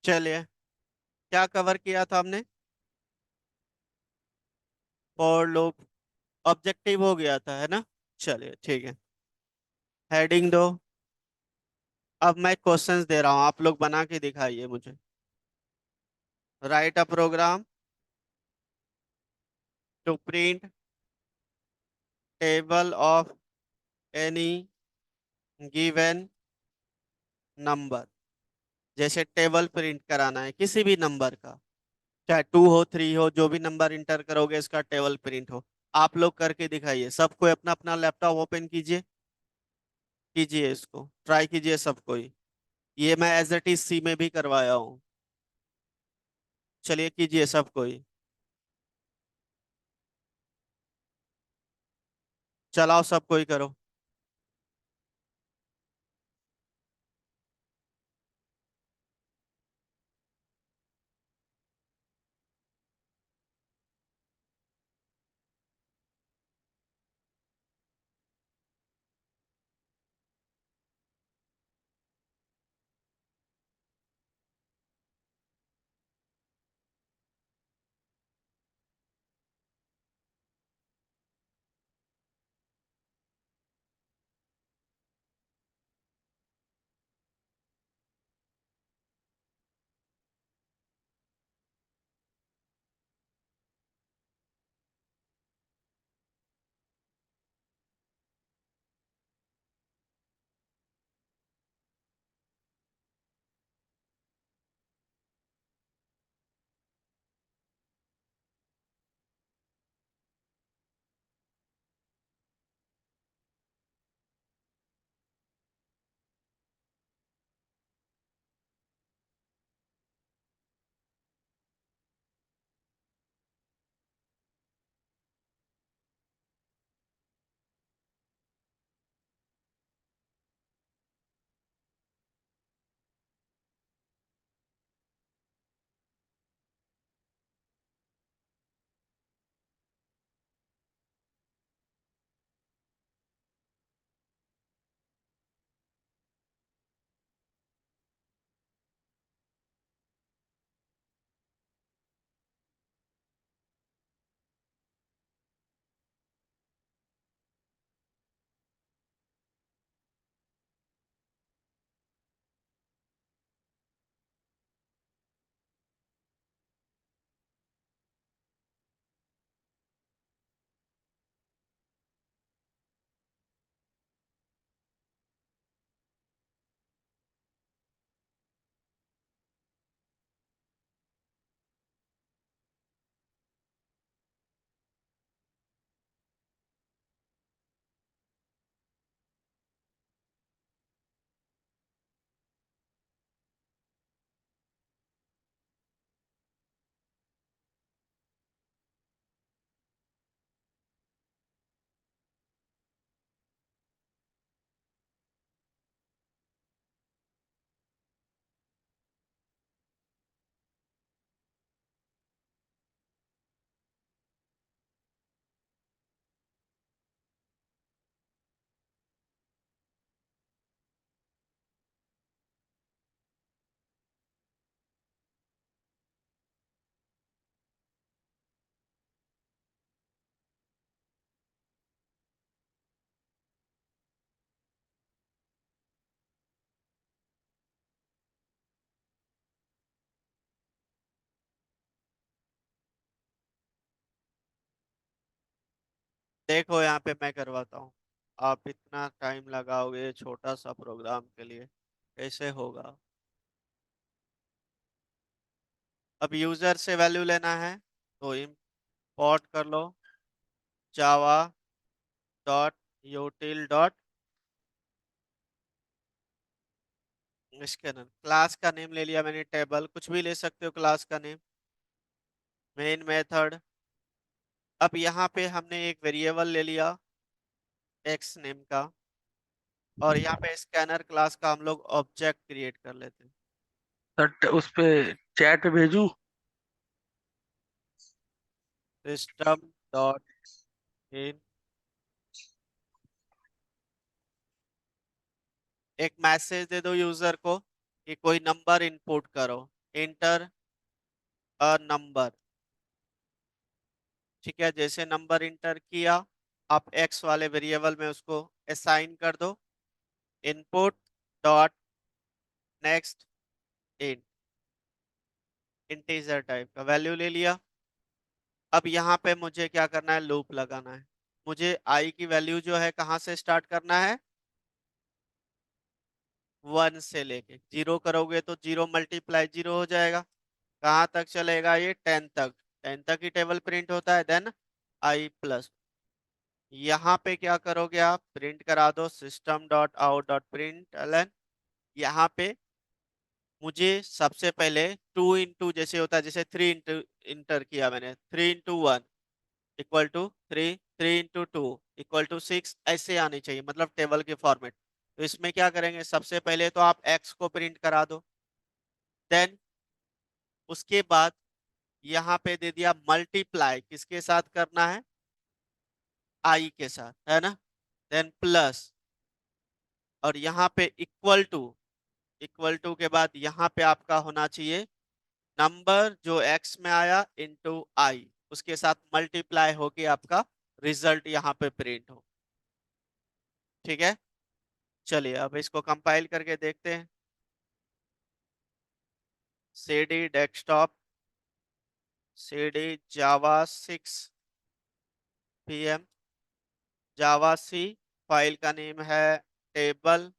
चलिए, क्या कवर किया था हमने? For loop. ऑब्जेक्टिव हो गया था, है ना? चलिए ठीक है। हेडिंग दो। अब मैं क्वेश्चंस दे रहा हूँ, आप लोग बना के दिखाइए मुझे। Write a program to print table of any given number. जैसे टेबल प्रिंट कराना है किसी भी नंबर का, चाहे 2 हो 3 हो, जो भी नंबर इंटर करोगे इसका टेबल प्रिंट हो। आप लोग करके दिखाइए, सबको अपना अपना लैपटॉप ओपन कीजिए। कीजिए, इसको ट्राई कीजिए सबको ही। ये मैं एज इट इज सी में भी करवाया हूँ। चलिए कीजिए सबको ही। चलाओ, सबको ही करो। देखो यहाँ पे मैं करवाता हूँ। आप इतना टाइम लगाओगे छोटा सा प्रोग्राम के लिए, कैसे होगा? अब यूजर से वैल्यू लेना है तो इंपोर्ट कर लो। Java dot util dot scanner. Class का नेम ले लिया मैंने, टेबल कुछ भी ले सकते हो क्लास का नेम। Main method. अब यहाँ पे हमने एक वेरिएबल ले लिया एक्स नेम का, और यहाँ पे स्कैनर क्लास का हम लोग ऑब्जेक्ट क्रिएट कर लेते हैं। सर उस पे चैट पे भेजू। System dot in. एक मैसेज दे दो यूजर को कि कोई नंबर इनपुट करो। Inter a number. ठीक है, जैसे नंबर इंटर किया, आप एक्स वाले वेरिएबल में उसको असाइन कर दो। Input dot next int, integer type का वैल्यू ले लिया। अब यहाँ पे मुझे क्या करना है, लूप लगाना है। मुझे आई की वैल्यू जो है कहाँ से स्टार्ट करना है, 1 से लेके 0 करोगे तो 0 मल्टीप्लाई 0 हो जाएगा। कहाँ तक चलेगा ये, 10 तक। 10 तक ही टेबल प्रिंट होता है, देन आई प्लस। यहाँ पे क्या करोगे आप, प्रिंट करा दो system dot out dot println. यहाँ पे मुझे सबसे पहले 2 इंटू जैसे होता है, जैसे 3 इंटू इंटर किया मैंने, 3 into 1 equal to 3, 3 into 2 equal to 6, ऐसे आनी चाहिए, मतलब टेबल के फॉर्मेट। तो इसमें क्या करेंगे, सबसे पहले तो आप एक्स को प्रिंट करा दो, देन उसके बाद यहाँ पे दे दिया मल्टीप्लाई, किसके साथ करना है, आई के साथ, है ना। देन प्लस, और यहाँ पे इक्वल टू, इक्वल टू के बाद यहाँ पे आपका होना चाहिए नंबर जो एक्स में आया इनटू आई, उसके साथ मल्टीप्लाई होके आपका रिजल्ट यहाँ पे प्रिंट हो। ठीक है, चलिए अब इसको कंपाइल करके देखते हैं। cd डेस्कटॉप, cd जावा 6 pm, जावा सी, फाइल का नेम है टेबल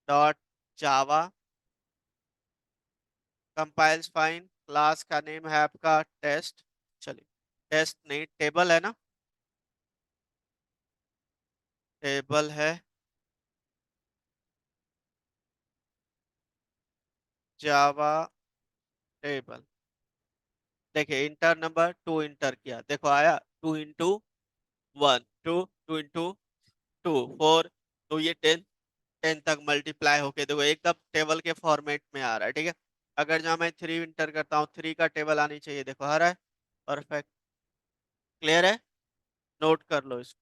डॉट जावा, कंपाइल्स फाइन, क्लास का नेम है आपका टेस्ट। चलिए, टेस्ट नहीं, टेबल है ना, टेबल है, जावा टेबल। देखिए इंटर नंबर 2 इंटर किया, देखो आया 2 इंटू 1, 2 2 इंटू 2 4, तो ये 10, 10 तक मल्टीप्लाई होके देखो एकदम टेबल के फॉर्मेट में आ रहा है। ठीक है, अगर जहाँ मैं 3 इंटर करता हूँ, 3 का टेबल आनी चाहिए, देखो आ रहा है। परफेक्ट, क्लियर है, नोट कर लो इसको।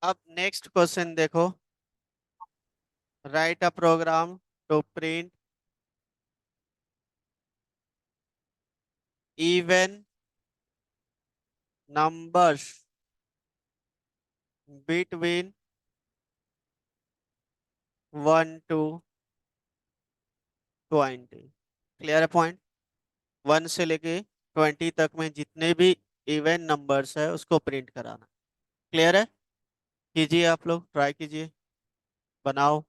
अब नेक्स्ट क्वेश्चन देखो। Write a program to print even numbers between 1 to 20। Clear है पॉइंट? 1 से लेके 20 तक में जितने भी इवन नंबर्स है उसको प्रिंट कराना। क्लियर है? कीजिए, आप लोग ट्राई कीजिए, बनाओ।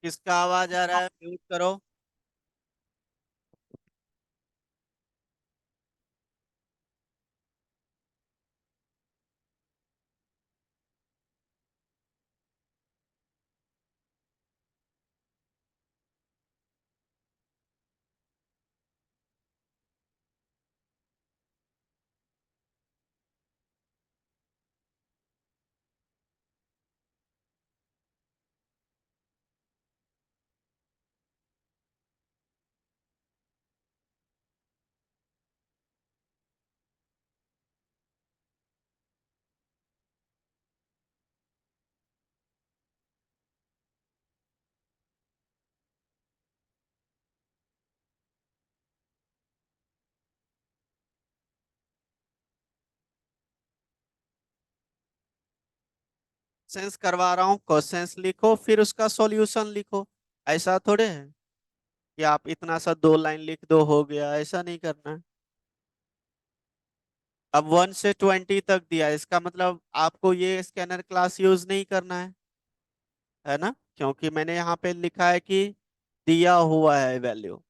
किसका आवाज आ रहा है? म्यूट करो। सेंस करवा रहा हूँ, क्वेश्चंस लिखो फिर उसका सॉल्यूशन लिखो। ऐसा थोड़े है कि आप इतना सा 2 लाइन लिख दो हो गया, ऐसा नहीं करना है। अब 1 से 20 तक दिया, इसका मतलब आपको ये स्कैनर क्लास यूज नहीं करना है ना? क्योंकि मैंने यहाँ पे लिखा है कि दिया हुआ है वैल्यू,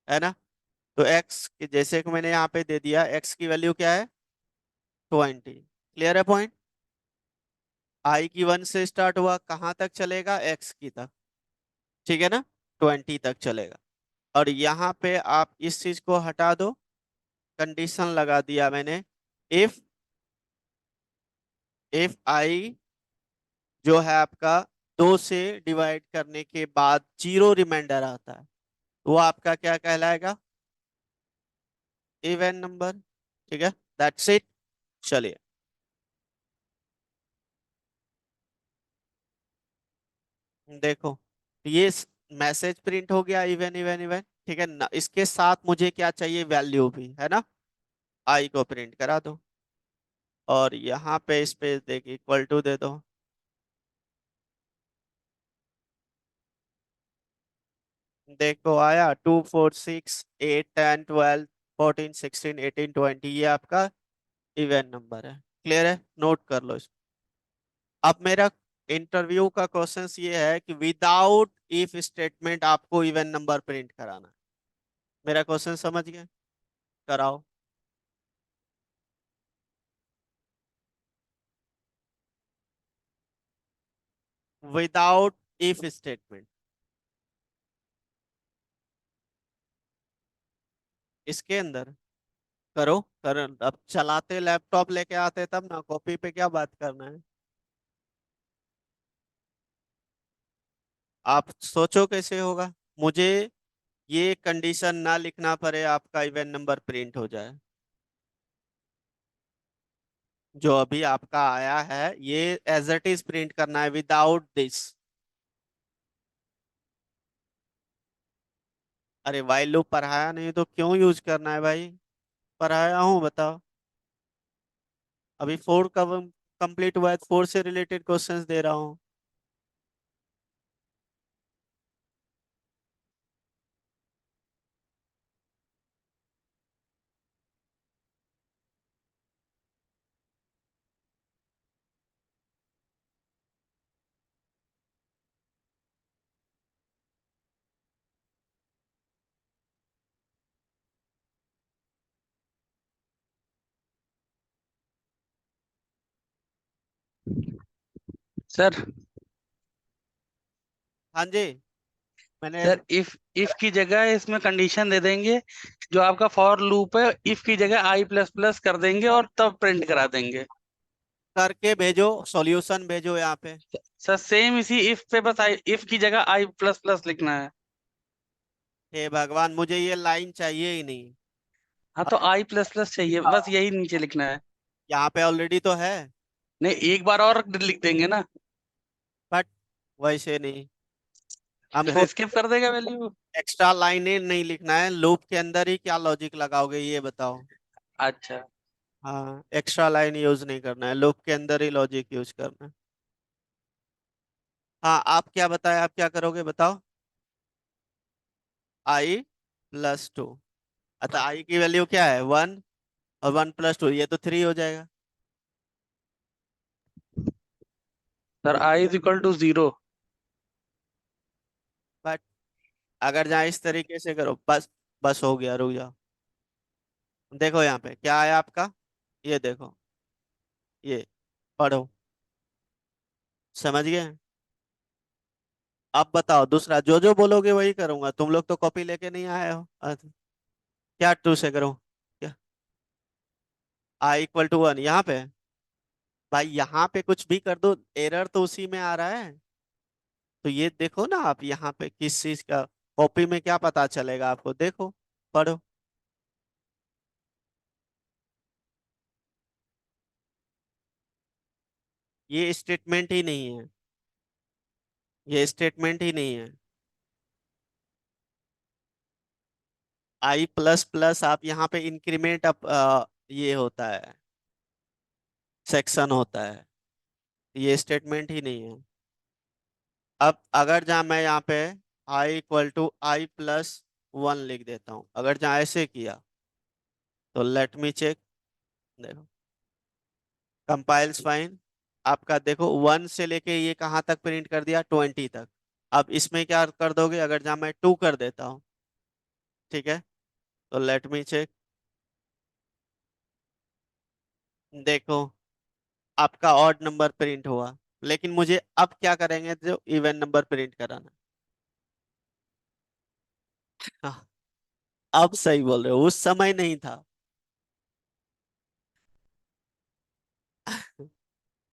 है ना? तो एक्स जैसे कि मैंने यहाँ पे दे दिया, एक्स की वैल्यू क्या है? 20। क्लियर है पॉइंट? आई की 1 से स्टार्ट हुआ, कहाँ तक चलेगा? एक्स की तक। ठीक है ना? 20 तक चलेगा। और यहाँ पे आप इस चीज को हटा दो, कंडीशन लगा दिया मैंने। इफ इफ आई जो है आपका 2 से डिवाइड करने के बाद 0 रिमाइंडर आता है, वो आपका क्या कहलाएगा? Even number. ठीक है, दैट्स इट। चलिए देखो, ये मैसेज प्रिंट हो गया, इवन इवन इवन। ठीक है ना? इसके साथ मुझे क्या चाहिए? वैल्यू भी, है ना? आई को प्रिंट करा दो, और यहाँ पे स्पेस दे के इक्वल टू दे दो। देखो आया, 2 4 6 8 10 12 14 16 18 20, ये आपका इवन नंबर है। क्लियर है? नोट कर लो इसको। अब मेरा इंटरव्यू का क्वेश्चन ये है कि विदाउट इफ स्टेटमेंट आपको इवन नंबर प्रिंट कराना है। मेरा क्वेश्चन समझ गए? कराओ। विदाउट इफ स्टेटमेंट इसके अंदर करो। कर, अब चलाते लैपटॉप लेके आते तब ना, कॉपी पे क्या बात करना है? आप सोचो कैसे होगा। मुझे ये कंडीशन ना लिखना पड़े, आपका इवन नंबर प्रिंट हो जाए। जो अभी आपका आया है ये एज इट इज प्रिंट करना है, विदाउट दिस। अरे वाइल लूप पढ़ाया नहीं तो क्यों यूज करना है भाई? पढ़ाया हूँ, बताओ। अभी 4 कब कंप्लीट हुआ है? 4 से रिलेटेड क्वेश्चंस दे रहा हूँ। सर हाँ जी। मैंने सर इफ की जगह इसमें कंडीशन दे देंगे, जो आपका फॉर लूप है इफ की जगह आई प्लस प्लस कर देंगे और तब प्रिंट करा देंगे। करके भेजो, सॉल्यूशन भेजो यहाँ पे। सर सेम इसी इफ पे बस आई इफ की जगह आई प्लस प्लस लिखना है। हे भगवान, मुझे ये लाइन चाहिए ही नहीं। हाँ तो आई प्लस प्लस चाहिए, बस यही नीचे लिखना है। यहाँ पे ऑलरेडी तो है। नहीं, एक बार और लिख देंगे ना। बट वैसे नहीं, हमको फिर स्किप कर देगा वैल्यू। एक्स्ट्रा लाइनें नहीं लिखना है। लूप के अंदर ही क्या लॉजिक लगाओगे ये बताओ। अच्छा। हाँ, एक्स्ट्रा लाइन यूज नहीं करना है, लूप के अंदर ही लॉजिक यूज करना है। हाँ, आप क्या बताए, आप क्या करोगे बताओ। i+2। अच्छा, आई की वैल्यू क्या है, 1, और 1+2 ये तो 3 हो जाएगा। Sir i is equal to 0। But अगर जहाँ इस तरीके से करो, बस बस हो गया, रुक जाओ। देखो यहाँ पे क्या आया आपका, ये देखो, ये पढ़ो, समझ गए। अब बताओ दूसरा, जो जो बोलोगे वही करूंगा, तुम लोग तो कॉपी लेके नहीं आए हो। क्या 2 से करूं, क्या i=1 यहाँ पे। भाई यहाँ पे कुछ भी कर दो, एरर तो उसी में आ रहा है। तो ये देखो ना आप, यहाँ पे किस चीज का, कॉपी में क्या पता चलेगा आपको, देखो, पढ़ो। ये स्टेटमेंट ही नहीं है, ये स्टेटमेंट ही नहीं है। i++ आप यहाँ पे इंक्रीमेंट अप, ये होता है, सेक्शन होता है, ये स्टेटमेंट ही नहीं है। अब अगर जहाँ मैं यहाँ पे i=i+1 लिख देता हूँ, अगर जहाँ ऐसे किया, तो लेट मी चेक। देखो, कंपाइल्स फाइन, आपका देखो 1 से लेके ये कहाँ तक प्रिंट कर दिया, 20 तक। अब इसमें क्या कर दोगे, अगर जहाँ मैं 2 कर देता हूँ, ठीक है, तो लेट मी चेक। देखो, आपका ऑड नंबर प्रिंट हुआ, लेकिन मुझे अब क्या करेंगे, जो इवन नंबर प्रिंट कराना। हाँ, अब सही बोल रहे हो, उस समय नहीं था।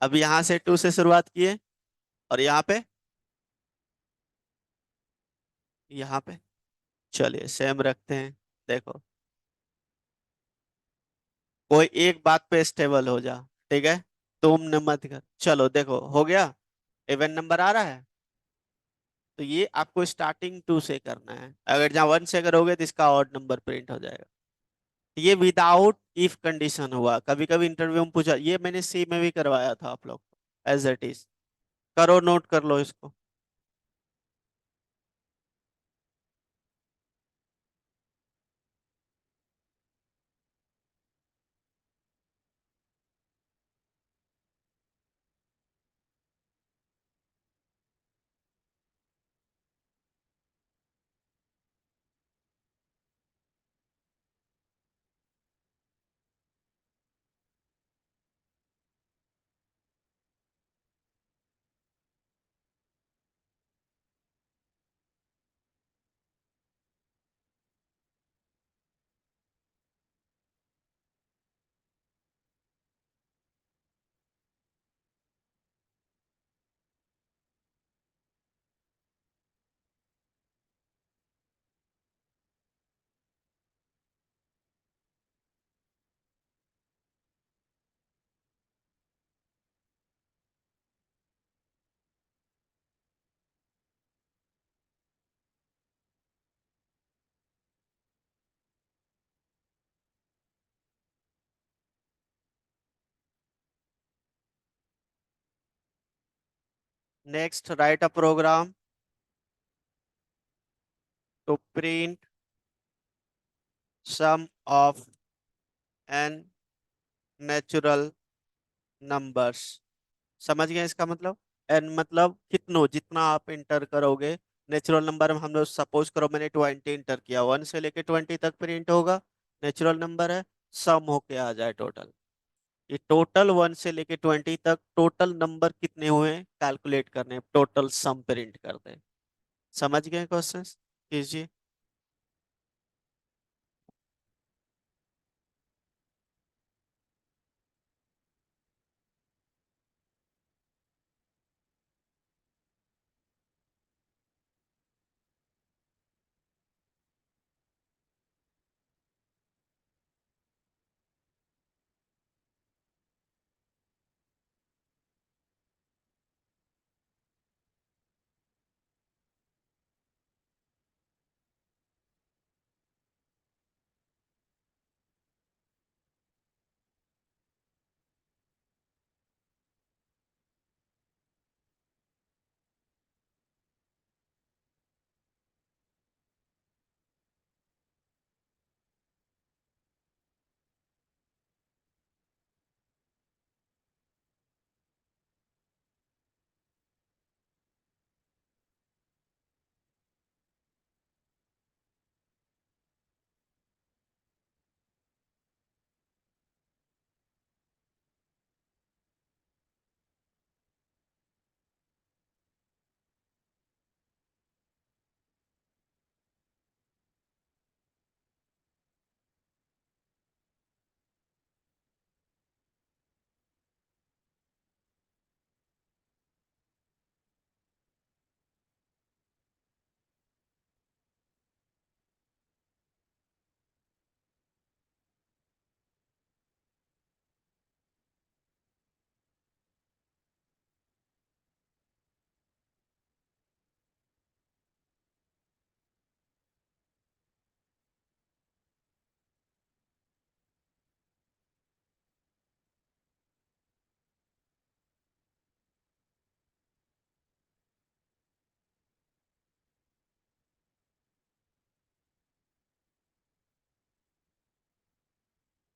अब यहाँ से 2 से शुरुआत किए, और यहाँ पे, यहाँ पे, चलिए सेम रखते हैं। देखो, कोई एक बात पे स्टेबल हो जा, ठीक है, तुमने मत कर, चलो देखो हो गया, इवन नंबर आ रहा है। तो ये आपको स्टार्टिंग 2 से करना है, अगर जहाँ 1 से करोगे तो इसका ऑड नंबर प्रिंट हो जाएगा। ये विदाउट इफ कंडीशन हुआ, कभी कभी इंटरव्यू में पूछा, ये मैंने सी में भी करवाया था आप लोग, एज इट इज। करो, नोट कर लो इसको। Next, write a program to print sum of n natural numbers. समझ गए इसका मतलब, एन मतलब कितनों, जितना आप इंटर करोगे। नेचुरल नंबर में हम लोग सपोज करो मैंने 20 इंटर किया, 1 से लेके 20 तक प्रिंट होगा, नेचुरल नंबर है, सम होके आ जाए टोटल। ये टोटल 1 से लेके 20 तक टोटल नंबर कितने हुए हैं कैलकुलेट करने, टोटल सम प्रिंट करते हैं। समझ गए क्वेश्चन? कीजिए।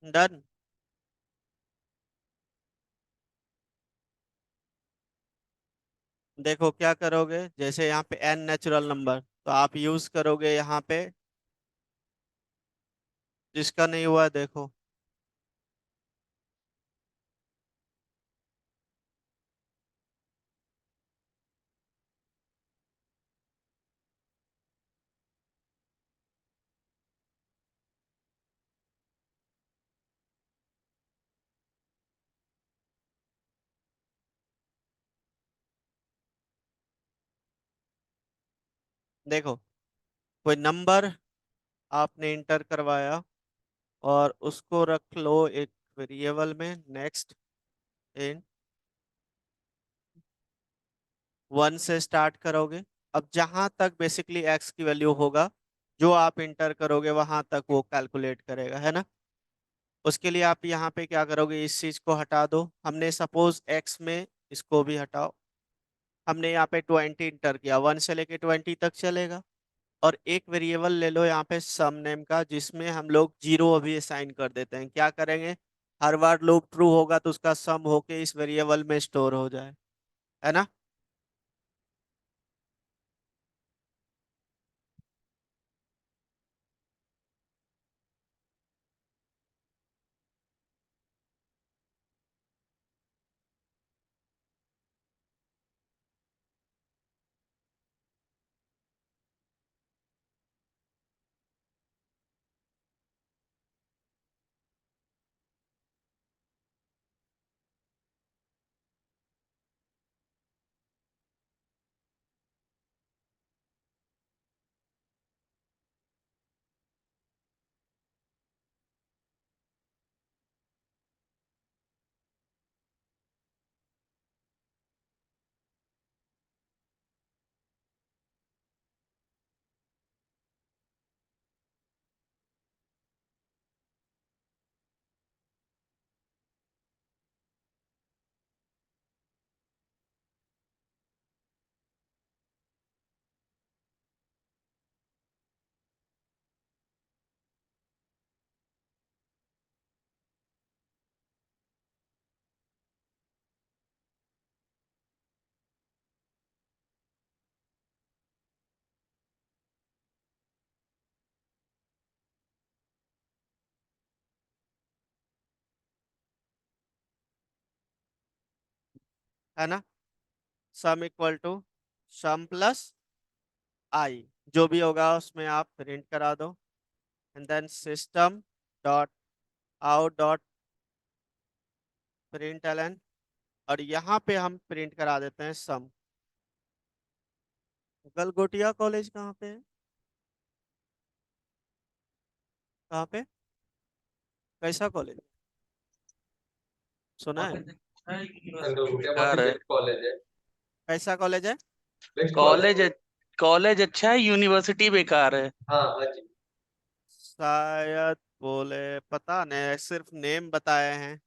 डन। देखो क्या करोगे, जैसे यहाँ पे एन नेचुरल नंबर, तो आप यूज करोगे यहाँ पे, जिसका नहीं हुआ देखो। देखो, कोई नंबर आपने इंटर करवाया और उसको रख लो एक वेरिएबल में, नेक्स्ट इन 1 से स्टार्ट करोगे। अब जहां तक बेसिकली एक्स की वैल्यू होगा, जो आप इंटर करोगे वहां तक वो कैलकुलेट करेगा, है ना। उसके लिए आप यहाँ पे क्या करोगे, इस चीज को हटा दो, हमने सपोज एक्स में, इसको भी हटाओ। हमने यहाँ पे 20 इंटर किया, 1 से लेके 20 तक चलेगा। और एक वेरिएबल ले लो यहाँ पे सम नेम का, जिसमें हम लोग जीरो अभी असाइन कर देते हैं। क्या करेंगे, हर बार लूप ट्रू होगा तो उसका सम होके इस वेरिएबल में स्टोर हो जाए, है ना। है ना। Sum equal to sum plus I, जो भी होगा उसमें आप प्रिंट करा दो। And then system dot out dot println, और यहाँ पे हम प्रिंट करा देते हैं सम। गलगोटिया कॉलेज कहाँ पे है? कहाँ पे? कैसा कॉलेज? सुना है? कॉलेज अच्छा है, यूनिवर्सिटी बेकार है। कॉलेज है। कैसा कॉलेज है? Best college college. कॉलेज अच्छा है, यूनिवर्सिटी बेकार है। हाँ हाँ जी। शायद बोले, पता नहीं, सिर्फ नेम बताए हैं।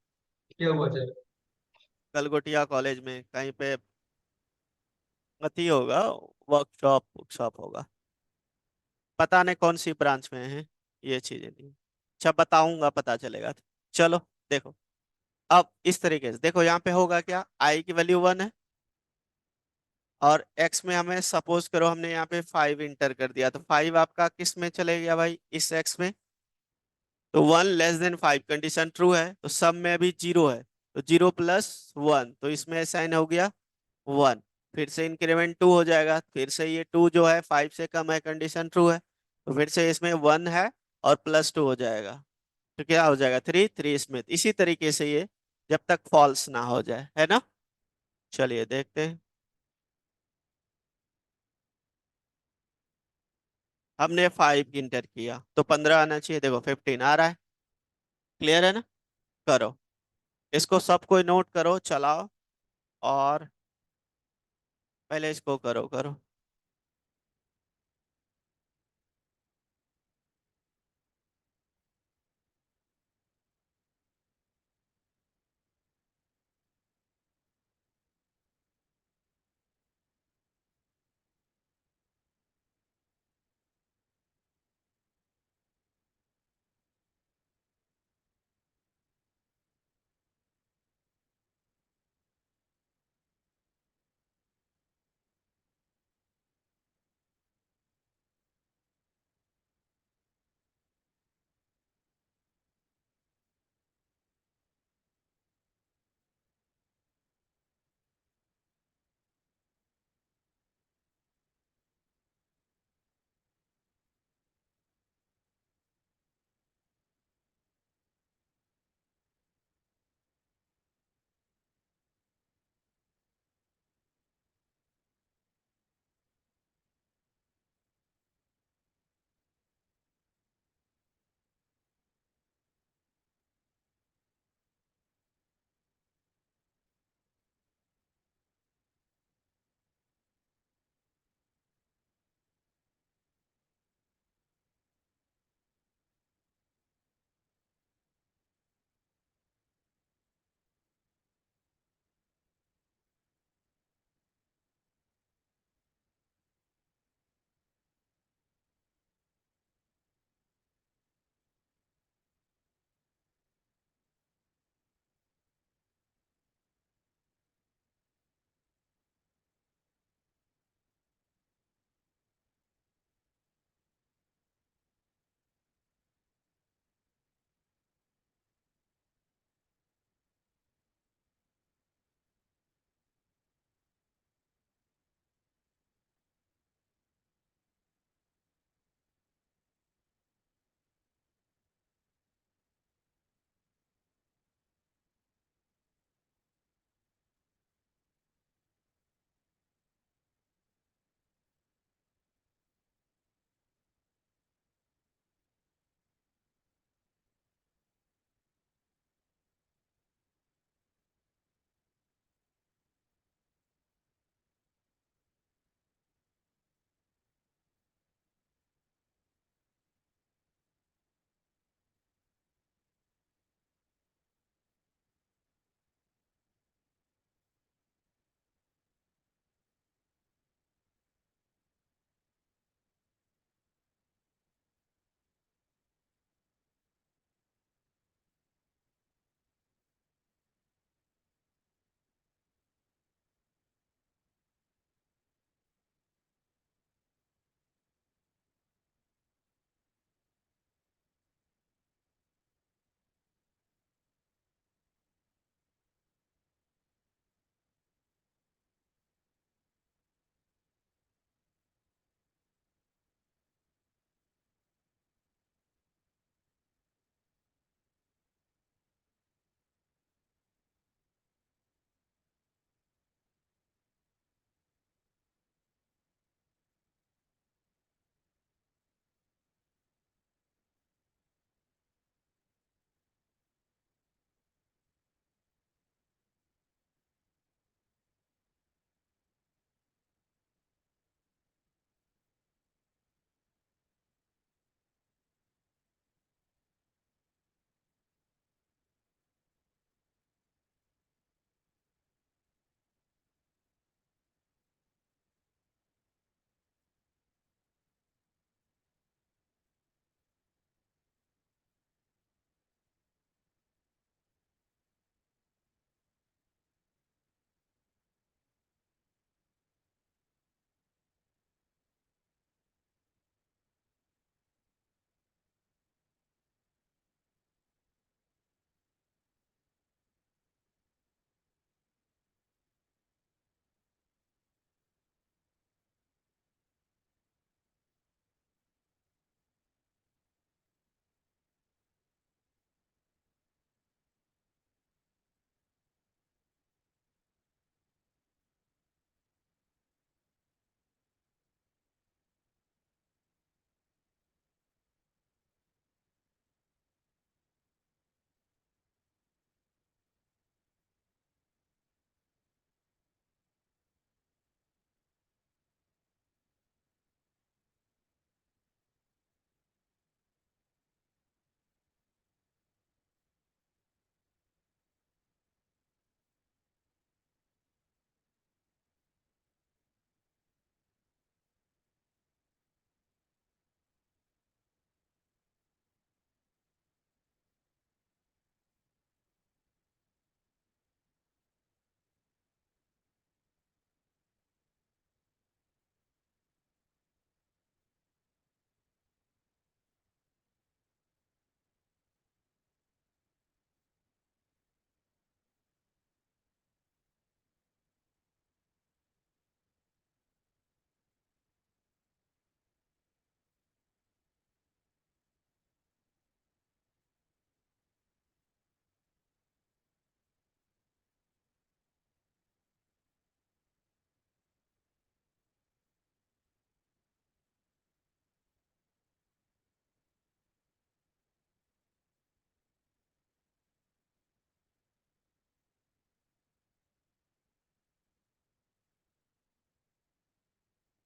क्या हुआ सर? गलगोटिया कॉलेज में कहीं पे अति होगा, वर्कशॉप वर्कशॉप होगा। पता नहीं कौन सी ब्रांच में है, ये चीजें नहीं। अच्छा, बताऊंगा, पता चलेगा। चलो देखो, अब इस तरीके से देखो, यहाँ पे होगा क्या, आई की वैल्यू 1 है, और एक्स में हमें सपोज करो हमने यहाँ पे 5 इंटर कर दिया, तो 5 आपका किस में चले गया भाई, इस एक्स में। तो 1 <5 कंडीशन ट्रू है, तो सब में अभी 0 है, तो 0 + 1, तो इसमें साइन हो गया 1। फिर से इंक्रीमेंट 2 हो जाएगा, फिर से ये 2 जो है 5 से कम है, कंडीशन ट्रू है, तो फिर से इसमें 1 है और +2 हो जाएगा, तो क्या हो जाएगा 3, 3 इसमें। इसी तरीके से ये जब तक फॉल्स ना हो जाए, है ना। चलिए देखते हैं। हमने 5 इंटर किया तो 15 आना चाहिए, देखो 15 आ रहा है। क्लियर है ना। करो, इसको सब कोई नोट करो, चलाओ, और पहले इसको करो करो।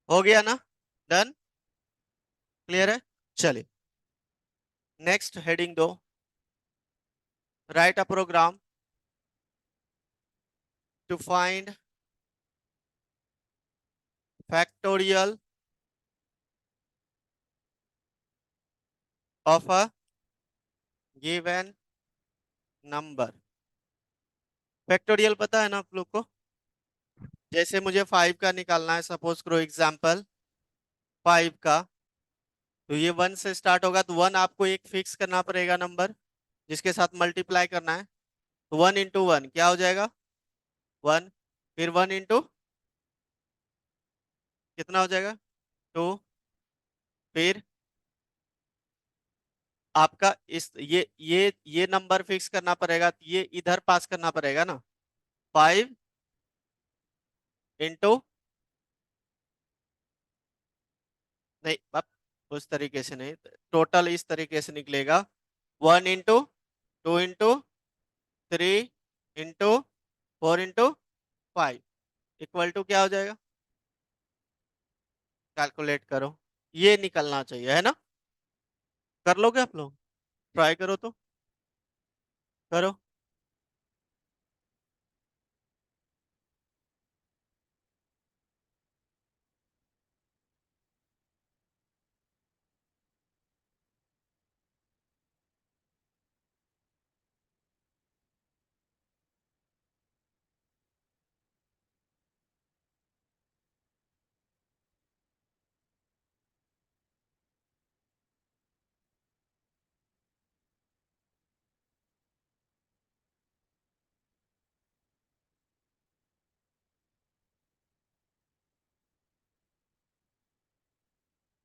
हो गया ना? डन? क्लियर है? चलिए नेक्स्ट हेडिंग दो, write a program to find factorial of a given number. Factorial पता है ना आप लोग को? जैसे मुझे 5 का निकालना है, सपोज करो एग्जांपल 5 का, तो ये 1 से स्टार्ट होगा, तो 1 आपको एक फिक्स करना पड़ेगा नंबर जिसके साथ मल्टीप्लाई करना है। तो 1 इंटू 1 क्या हो जाएगा? 1। फिर 1 इंटू कितना हो जाएगा? 2। फिर आपका इस ये नंबर फिक्स करना पड़ेगा, तो ये इधर पास करना पड़ेगा ना, 5 इंटू, नहीं अब उस तरीके से नहीं, टोटल इस तरीके से निकलेगा, 1 into 2 into 3 into 4 into 5 equal to क्या हो जाएगा? कैलकुलेट करो, ये निकलना चाहिए, है ना? कर लोगे आप लोग? ट्राई करो तो, करो।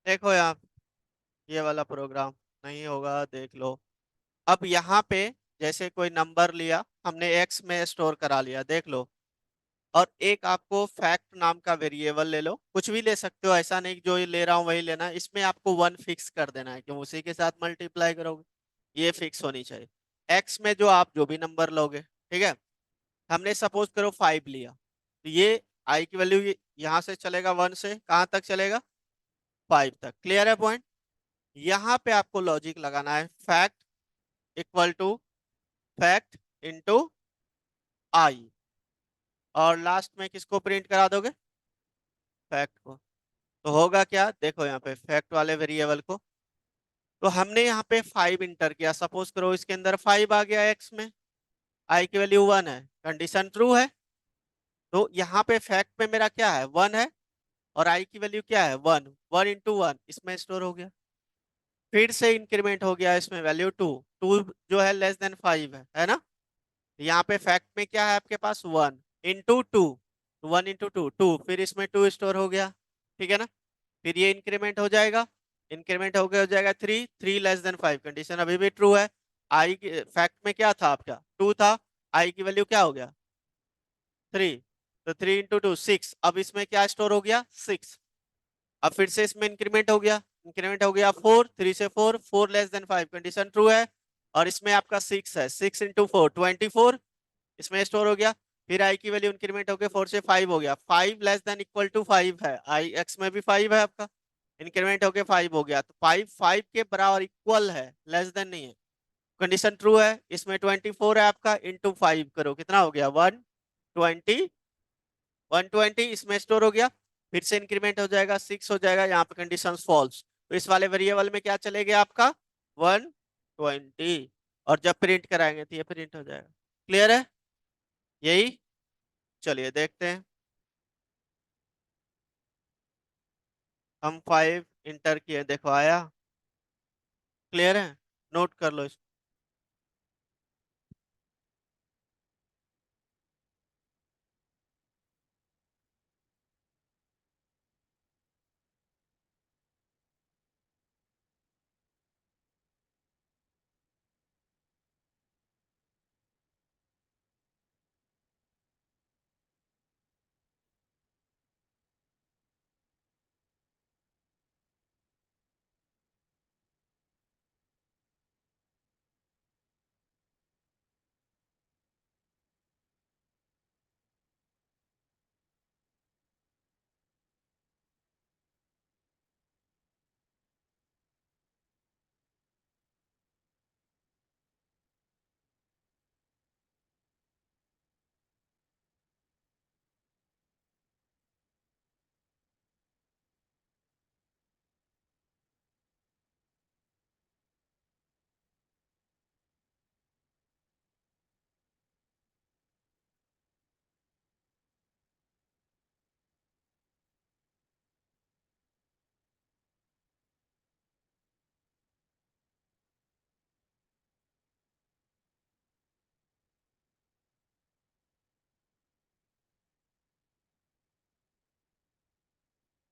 देखो यार, ये वाला प्रोग्राम नहीं होगा, देख लो। अब यहाँ पे जैसे कोई नंबर लिया हमने, एक्स में स्टोर करा लिया, देख लो। और एक आपको फैक्ट नाम का वेरिएबल ले लो, कुछ भी ले सकते हो, ऐसा नहीं कि जो ये ले रहा हूँ वही लेना है। इसमें आपको 1 फिक्स कर देना है, क्यों? उसी के साथ मल्टीप्लाई करोगे, ये फिक्स होनी चाहिए। एक्स में जो आप जो भी नंबर लोगे, ठीक है। हमने सपोज करो 5 लिया, तो ये आई की वैल्यू यहाँ से चलेगा 1 से कहाँ तक चलेगा? 5 तक। क्लियर है पॉइंट? यहाँ पे आपको लॉजिक लगाना है, fact equal to fact into I, और लास्ट में किसको प्रिंट करा दोगे? फैक्ट को। तो होगा क्या, देखो यहाँ पे फैक्ट वाले वेरिएबल को, तो हमने यहाँ पे 5 इंटर किया, सपोज करो इसके अंदर 5 आ गया एक्स में, आई की वैल्यू 1 है, कंडीशन ट्रू है। तो यहाँ पे फैक्ट में मेरा क्या है? 1 है, और आई की वैल्यू क्या है? 1। 1 इंटू 1 इसमें स्टोर हो गया। फिर से इंक्रीमेंट हो गया इसमें वैल्यू 2। 2 जो है लेस देन 5 है ना? यहाँ पे फैक्ट में क्या है आपके पास? 1 इंटू 2, 1 इंटू 2 2, फिर इसमें 2 स्टोर हो गया, ठीक है ना? फिर ये इंक्रीमेंट हो जाएगा, इंक्रीमेंट हो जाएगा 3, 3 लेस देन 5, कंडीशन अभी भी ट्रू है। आई फैक्ट में क्या था आपका? 2 था, आई की वैल्यू क्या हो गया? 3। तो 3 इंटू 2 6, अब इसमें क्या स्टोर हो गया? 6। अब फिर से इसमें इंक्रीमेंट हो गया, इंक्रीमेंट हो गया 4, 3 से 4, 4 लेस देन 5, कंडीशन ट्रू है। और इसमें आपका 6 है, 6 इंटू 4 24 इसमें स्टोर हो गया। फिर आई की वैल्यू इंक्रीमेंट होकर 4 से 5 हो गया, 5 लेस देन इक्वल टू 5 है, आई एक्स में भी 5 है आपका, इंक्रीमेंट होके 5 हो गया, तो 5 5 के बराबर इक्वल है, लेस देन नहीं है, कंडीशन ट्रू है। इसमें 24 है आपका, इंटू 5 करो, कितना हो गया? 120, 120 इसमें स्टोर हो गया। फिर से इंक्रीमेंट हो जाएगा, 6 हो जाएगा, यहाँ पे कंडीशन फॉल्स, तो इस वाले वेरिएबल में क्या चलेगा आपका? 120। और जब प्रिंट कराएंगे तो ये प्रिंट हो जाएगा। क्लियर है? यही, चलिए देखते हैं। हम 5 इंटर किए, देखो आया। क्लियर है? नोट कर लो इसको।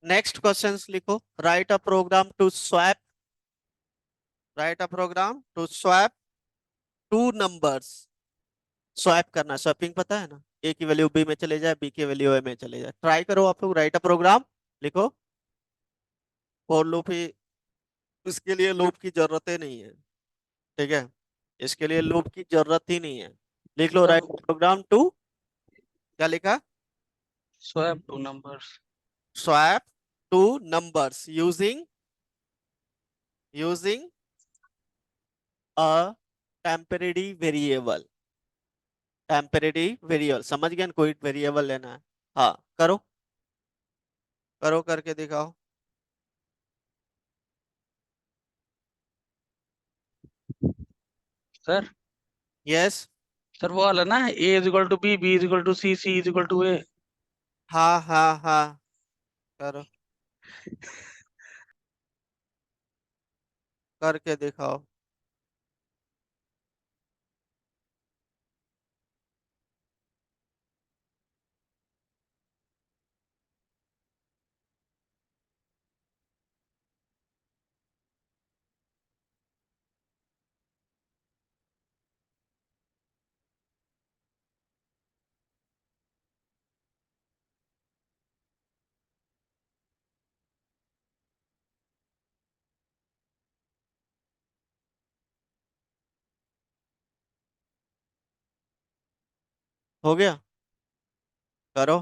नेक्स्ट क्वेश्चंस लिखो। Write a program to swap, write a program to swap two numbers. Swap करना, स्वैपिंग पता है ना, ए की वैल्यू बी में चले जाए, बी की वैल्यू ए में चले जाए। ट्राई करो आप लोग, राइट अ प्रोग्राम लिखो। फॉर लूप ही, इसके लिए लूप की जरूरत ही नहीं है, ठीक है, इसके लिए लूप की जरूरत ही नहीं है। लिख लो, सर राइट प्रोग्राम टू, क्या लिखा, swap two numbers. Swap two numbers using, using a temporary variable. Temporary variable समझ गए ना? कोई वेरिएबल लेना है, हाँ करो, करो करके दिखाओ। Sir yes. सर वो वाला ना, A is equal to B, B is equal to C, C is equal to A. हाँ हाँ हाँ, करो, करके दिखाओ। हो गया, करो।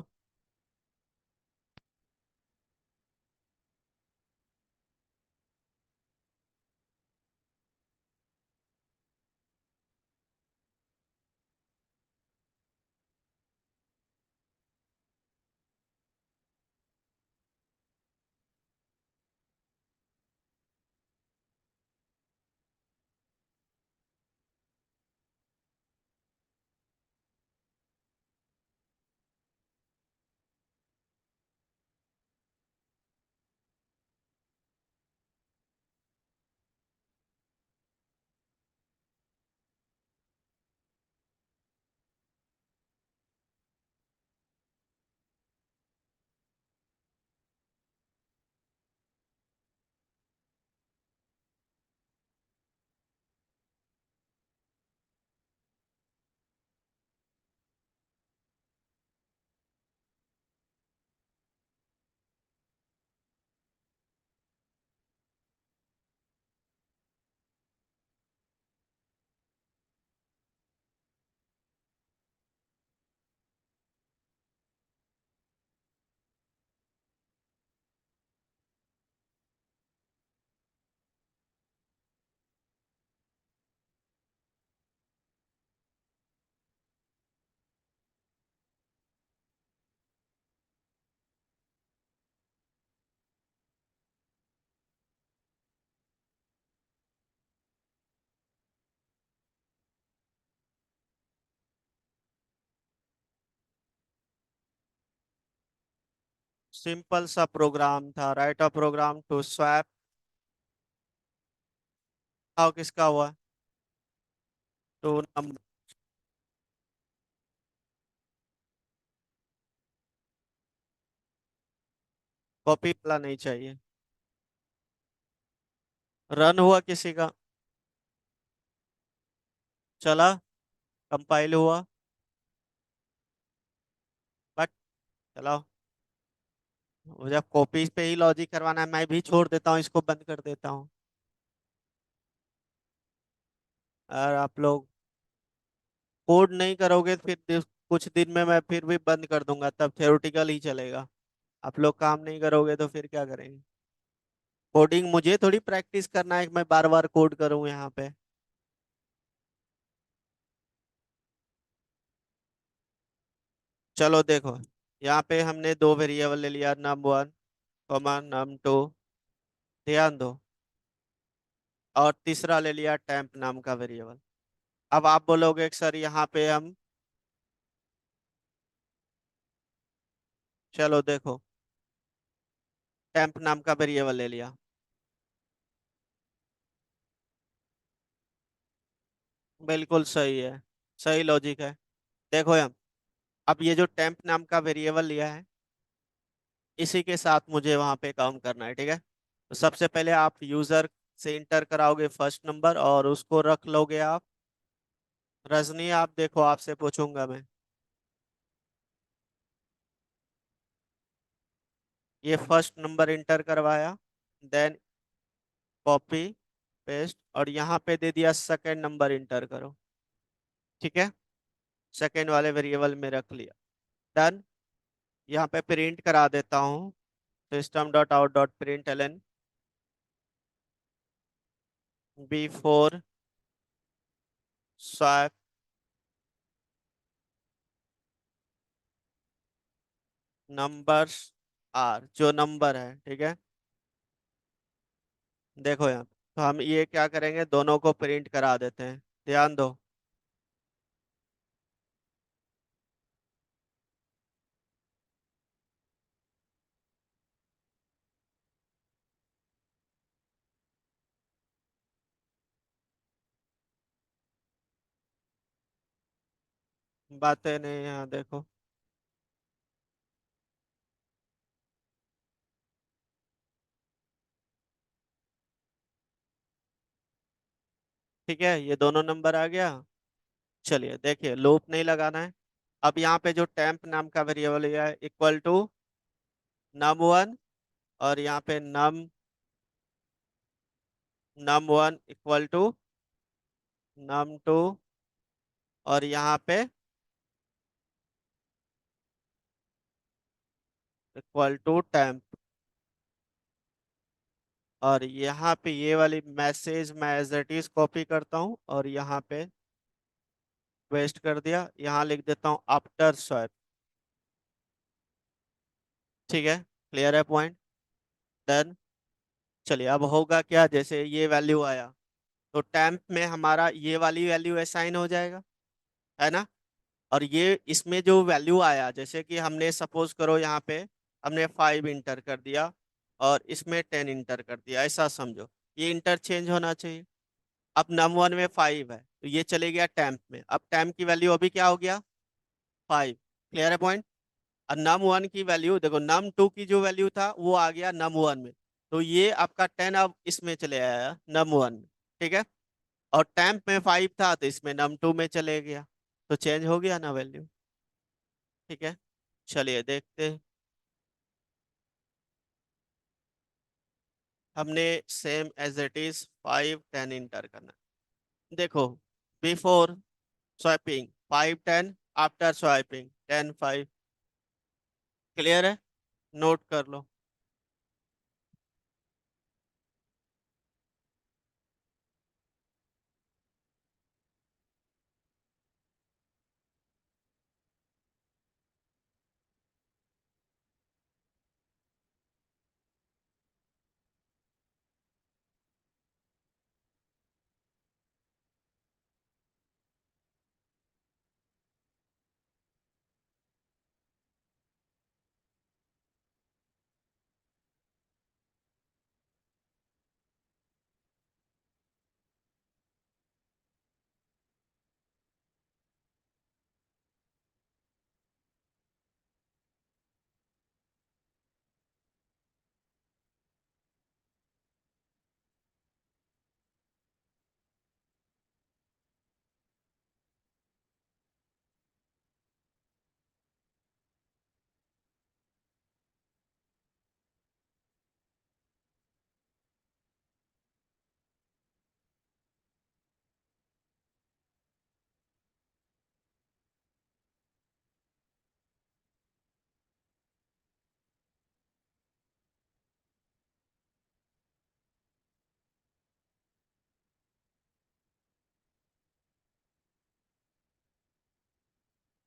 सिंपल सा प्रोग्राम था, write a program to swap. आओ किसका हुआ, टू नंबर। कॉपी वाला नहीं चाहिए। रन हुआ किसी का, चला, कंपाइल हुआ, बट चलाओ। जब कॉपी पे ही लॉजिक करवाना है, मैं भी छोड़ देता हूँ, इसको बंद कर देता हूँ। और आप लोग कोड नहीं करोगे फिर कुछ दिन में मैं फिर भी बंद कर दूंगा, तब थ्योरेटिकल ही चलेगा। आप लोग काम नहीं करोगे तो फिर क्या करेंगे? कोडिंग मुझे थोड़ी प्रैक्टिस करना है कि मैं बार बार कोड करूं यहाँ पे। चलो देखो, यहाँ पे हमने दो वेरिएबल ले लिया, num1 कॉमा num2, ध्यान दो, और तीसरा ले लिया टेम्प नाम का वेरिएबल। अब आप बोलोगे कि सर यहाँ पे हम, चलो देखो, टेम्प नाम का वेरिएबल ले लिया, बिल्कुल सही है, सही लॉजिक है। देखो हम, अब ये जो टेम्प नाम का वेरिएबल लिया है, इसी के साथ मुझे वहां पे काम करना है, ठीक है। तो सबसे पहले आप यूजर से इंटर कराओगे फर्स्ट नंबर और उसको रख लोगे आप। रजनी आप देखो, आपसे पूछूंगा मैं। ये फर्स्ट नंबर इंटर करवाया, देन कॉपी पेस्ट, और यहाँ पे दे दिया सेकंड नंबर इंटर करो, ठीक है। सेकंड वाले वेरिएबल में रख लिया, डन। यहाँ पे प्रिंट करा देता हूँ, system.out.println before swap numbers are, जो नंबर है, ठीक है। देखो यहाँ, तो हम ये क्या करेंगे, दोनों को प्रिंट करा देते हैं, ध्यान दो। बातें नहीं, यहाँ देखो। ठीक है, ये दोनों नंबर आ गया। चलिए देखिए, लूप नहीं लगाना है। अब यहाँ पे जो टेम्प नाम का वेरिएबल है इक्वल टू num1, और यहाँ पे num1 इक्वल टू num2, और यहाँ पे इक्वल टू टेम्प। और यहाँ पे ये वाली मैसेज मैं एज इट इज कॉपी करता हूँ और यहाँ पे पेस्ट कर दिया। यहाँ लिख देता हूँ आफ्टर स्वैप, ठीक है। क्लियर है पॉइंट, डन। चलिए अब होगा क्या, जैसे ये वैल्यू आया तो टेम्प में हमारा ये वाली वैल्यू असाइन हो जाएगा, है ना। और ये इसमें जो वैल्यू आया, जैसे कि हमने सपोज करो यहाँ पे हमने 5 इंटर कर दिया और इसमें 10 इंटर कर दिया, ऐसा समझो। ये इंटरचेंज होना चाहिए। अब num1 में 5 है तो ये चले गया टेम्प में, अब टेम्प की वैल्यू अभी क्या हो गया, 5। क्लियर है पॉइंट। और num1 की वैल्यू देखो, num2 की जो वैल्यू था वो आ गया num1 में, तो ये आपका 10 अब इसमें चले आया num1 में, ठीक है। और टेम्प में 5 था तो इसमें num2 में चले गया, तो चेंज हो गया ना वैल्यू, ठीक है। चलिए देखते हैं। हमने same as it is 5 10 enter करना है। देखो, before swapping 5 10, after swapping 10 5। Clear है, नोट कर लो।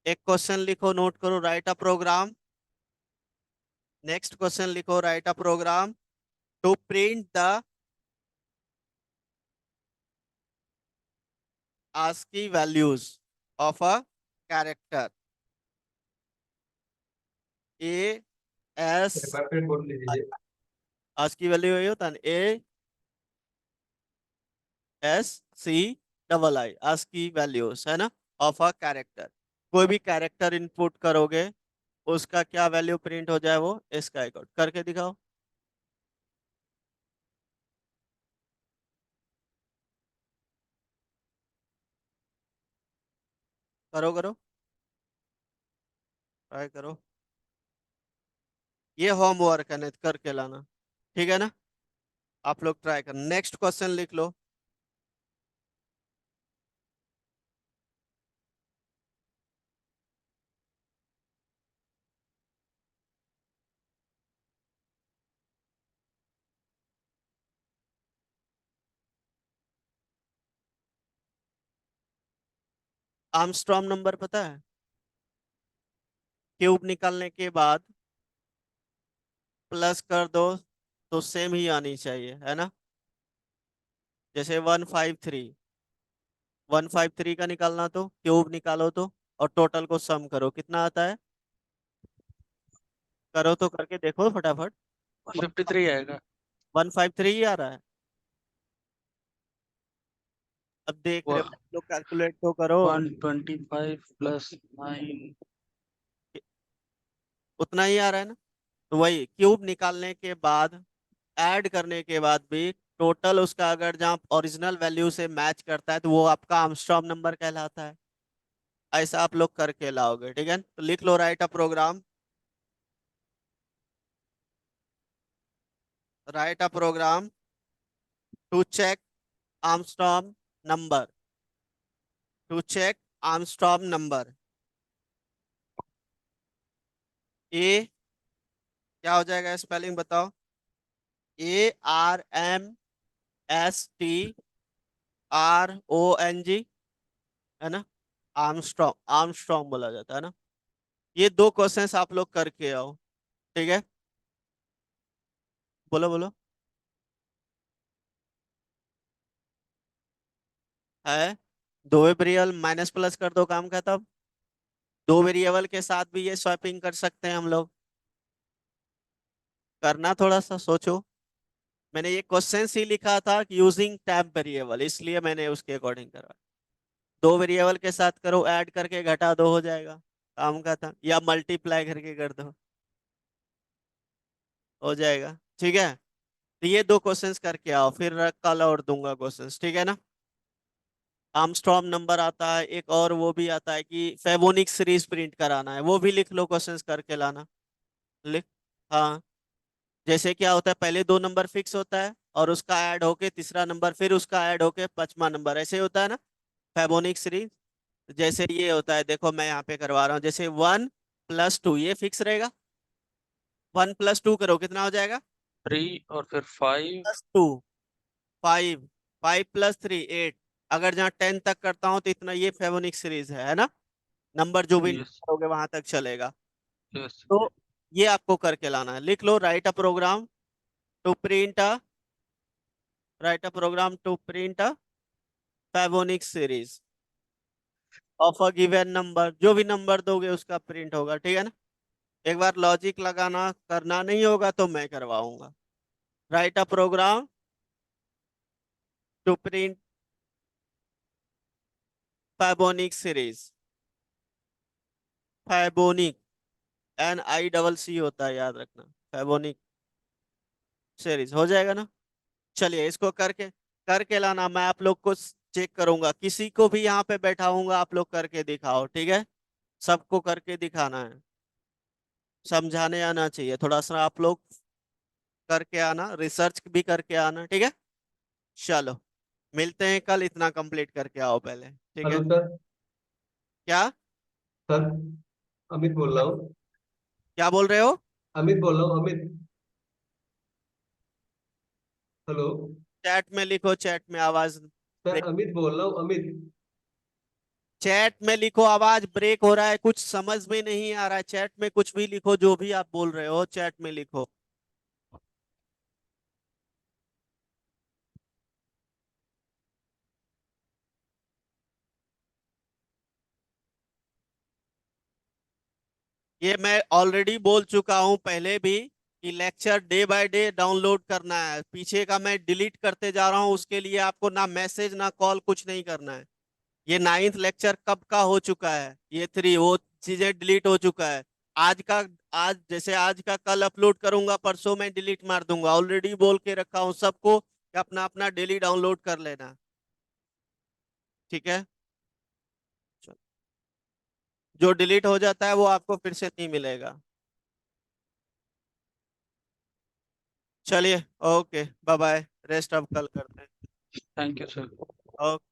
एक क्वेश्चन लिखो, नोट करो, write a program. Next question लिखो, write a program to print the ASCII values of a character A S। Paper print बोल लीजिए। ASCII वैल्यू यही होता है, ASCII ASCII वैल्यूज, है ना, ऑफ अ कैरेक्टर। कोई भी कैरेक्टर इनपुट करोगे उसका क्या वैल्यू प्रिंट हो जाए, वो इसका आउट करके दिखाओ। करो करो, ट्राई करो। ये होमवर्क है, नहीं तो करके लाना, ठीक है ना। आप लोग ट्राई कर, नेक्स्ट क्वेश्चन लिख लो। आर्मस्ट्रॉन्ग नंबर पता है? क्यूब निकालने के बाद प्लस कर दो तो सेम ही आनी चाहिए, है ना। जैसे 153, 153 का निकालना, तो क्यूब निकालो तो, और टोटल को सम करो, कितना आता है? करो तो, करके देखो फटाफट। 53 आएगा। 153 ही आ रहा है। अब देख रहे हो, वह लोग कैलकुलेट तो करो। 125 प्लस 9। उतना ही आ रहा है ना। तो वही क्यूब निकालने के बाद, ऐड करने के बाद भी टोटल उसका अगर जहाँ ओरिजिनल वैल्यू से मैच करता है तो वो आपका आर्मस्ट्रॉन्ग नंबर कहलाता है। ऐसा आप लोग करके लाओगे, ठीक है। तो लिख लो, write a program, write a program to check Armstrong number, to check Armstrong number. ए क्या हो जाएगा, स्पेलिंग बताओ। ARMSTRONG, है ना। आर्मस्ट्रॉन्ग, आर्मस्ट्रॉन्ग बोला जाता है ना। ये दो क्वेश्चंस आप लोग करके आओ, ठीक है। बोलो बोलो। है, दो वेरिएबल माइनस प्लस कर दो, काम खत्म। दो वेरिएबल के साथ भी ये स्वैपिंग कर सकते हैं हम लोग। करना थोड़ा सा सोचो। मैंने ये क्वेश्चन ही लिखा था कि यूजिंग टैब वेरिएबल, इसलिए मैंने उसके अकॉर्डिंग करा। दो वेरिएबल के साथ करो, ऐड करके घटा दो, हो जाएगा, काम खत्म। या मल्टीप्लाई करके कर दो, हो जाएगा, ठीक है। तो ये दो क्वेश्चंस करके आओ, फिर कल और दूंगा क्वेश्चंस, ठीक है ना। आर्मस्ट्रॉन्ग नंबर आता है एक, और वो भी आता है कि फेबोनिक सीरीज प्रिंट कराना है, वो भी लिख लो, क्वेश्चंस करके लाना। लिख, हाँ। जैसे क्या होता है, पहले दो नंबर फिक्स होता है और उसका ऐड होके तीसरा नंबर, फिर उसका ऐड होके पांचवा नंबर, ऐसे होता है ना फेबोनिक सीरीज। जैसे ये होता है, देखो मैं यहाँ पे करवा रहा हूँ, जैसे 1 + 2 ये फिक्स रहेगा। 1 + 2 करो, कितना हो जाएगा? 3 और फिर 5। +2, 5, 5 + 3 8। अगर जहाँ 10 तक करता हूँ तो इतना, ये फेबोनिक सीरीज है ना। नंबर जो भी यस करोगे वहां तक चलेगा। यस। तो ये आपको करके लाना है, लिख लो, write a program to print a, write a program to print a Fibonacci series of a given number. जो भी नंबर दोगे उसका प्रिंट होगा, ठीक है ना। एक बार लॉजिक लगाना, करना नहीं होगा तो मैं करवाऊंगा। Write a program to print Fibonacci series, Fibonacci, NICC होता है, याद रखना, फैबोनिक सीरीज हो जाएगा ना। चलिए इसको करके, करके लाना, मैं आप लोग को चेक करूंगा, किसी को भी यहाँ पे बैठाऊंगा, आप लोग करके दिखाओ, ठीक है। सबको करके दिखाना है, समझाने आना चाहिए, थोड़ा सा आप लोग करके आना, रिसर्च भी करके आना, ठीक है। चलो, मिलते हैं कल, इतना कंप्लीट करके आओ पहले, ठीक है। Hello sir. क्या? सर, अमित बोल रहा हूँ। क्या बोल रहे हो? अमित बोल रहा हूँ, अमित। हेलो। चैट में लिखो, चैट में आवाज सर, ब्रेक, अमित बोल रहा हूँ, अमित। चैट में लिखो, आवाज ब्रेक हो रहा है, कुछ समझ में नहीं आ रहा है, चैट में कुछ भी लिखो, जो भी आप बोल रहे हो चैट में लिखो। ये मैं ऑलरेडी बोल चुका हूं पहले भी, कि lecture day by day download करना है, पीछे का मैं डिलीट करते जा रहा हूं, उसके लिए आपको ना मैसेज ना कॉल कुछ नहीं करना है। ये 9th लेक्चर कब का हो चुका है, ये 3 वो चीजें डिलीट हो चुका है। आज जैसे आज का कल अपलोड करूंगा, परसों मैं डिलीट मार दूंगा। ऑलरेडी बोल के रखा हूं सबको कि अपना अपना डेली डाउनलोड कर लेना। ठीक है, चलो। जो डिलीट हो जाता है वो आपको फिर से नहीं मिलेगा। चलिए, ओके, बाय बाय। रेस्ट अब कल करते हैं। Thank you sir. ओके।